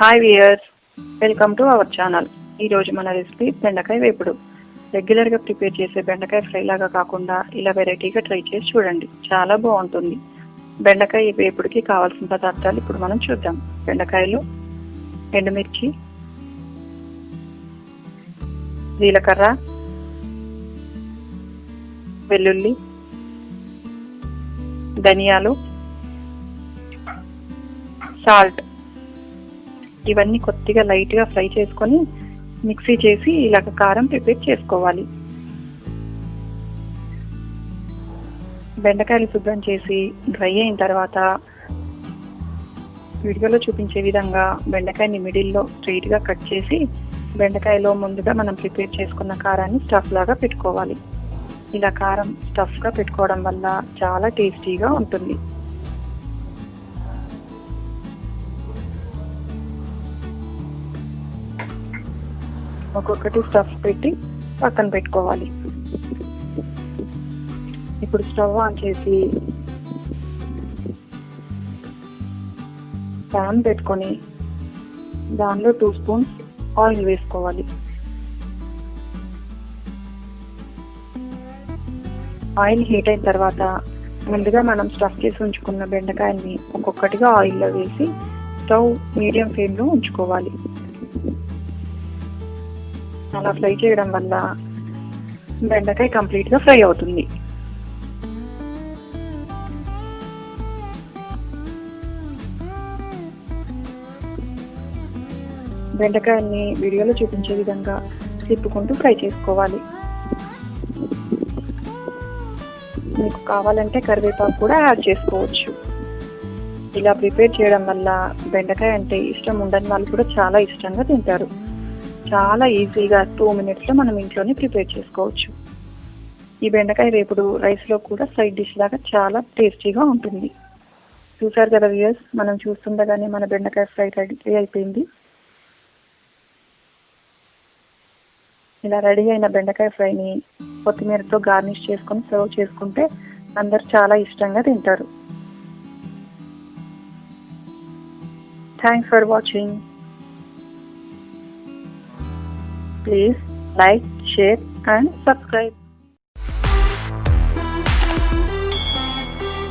Hi viewers, welcome to our channel. ఈరోజు మన recipe బెండకాయ వేపుడు. రెగ్యులర్గా ప్రిపేర్ చేసే బెండకాయ ఫ్రై లాగా కాకుండా ఇలా వెరైటీగా ట్రై చేసి చూడండి, చాలా బాగుంటుంది. బెండకాయ వేపుడికి కావాల్సిన పదార్థాలు ఇప్పుడు మనం చూద్దాం. బెండకాయలు, ఎండుమిర్చి, జీలకర్ర, వెల్లుల్లి, ధనియాలు, సాల్ట్. ఇవన్నీ కొద్దిగా లైట్గా ఫ్రై చేసుకొని మిక్సీ చేసి ఇలాగ కారం ప్రిపేర్ చేసుకోవాలి. బెండకాయలు శుభ్రం చేసి డ్రై అయిన తర్వాత వీడియోలో చూపించే విధంగా బెండకాయని మిడిల్లో స్ట్రైట్గా కట్ చేసి బెండకాయలో ముందుగా మనం ప్రిపేర్ చేసుకున్న కారాన్ని స్టఫ్ లాగా పెట్టుకోవాలి. ఇలా కారం స్టఫ్గా పెట్టుకోవడం వల్ల చాలా టేస్టీగా ఉంటుంది. ఒక్కొక్కటి స్టఫ్ పెట్టి పక్కన పెట్టుకోవాలి. ఇప్పుడు స్టవ్ ఆన్ చేసి ప్యాన్ పెట్టుకొని దానిలో 2 స్పూన్స్ ఆయిల్ వేసుకోవాలి. ఆయిల్ హీట్ అయిన తర్వాత ముందుగా మనం స్టఫ్ చేసి ఉంచుకున్న బెండకాయల్ని ఒక్కొక్కటిగా ఆయిల్లో వేసి స్టవ్ మీడియం ఫ్లేమ్లో ఉంచుకోవాలి. అలా ఫ్రై చేయడం వల్ల బెండకాయ కంప్లీట్గా ఫ్రై అవుతుంది. బెండకాయల్ని వీడియోలో చూపించే విధంగా తిప్పుకుంటూ ఫ్రై చేసుకోవాలి. మీకు కావాలంటే కరివేపాకు కూడా యాడ్ చేసుకోవచ్చు. ఇలా ప్రిపేర్ చేయడం వల్ల బెండకాయ అంటే ఇష్టం ఉండని వాళ్ళు కూడా చాలా ఇష్టంగా తింటారు. చాలా ఈజీగా 2 మినిట్స్లో మనం ఇంట్లోనే ప్రిపేర్ చేసుకోవచ్చు. ఈ బెండకాయ వేపుడు రైస్లో కూడా సైడ్ డిష్ లాగా చాలా టేస్టీగా ఉంటుంది. చూసారు కదా వ్యూయర్స్, మనం చూస్తుండగానే మన బెండకాయ ఫ్రై రెడీ అయిపోయింది. ఇలా రెడీ అయిన బెండకాయ ఫ్రైని కొత్తిమీరతో గార్నిష్ చేసుకొని సర్వ్ చేసుకుంటే అందరు చాలా ఇష్టంగా తింటారు. Thanks for watching. Please like, share and subscribe.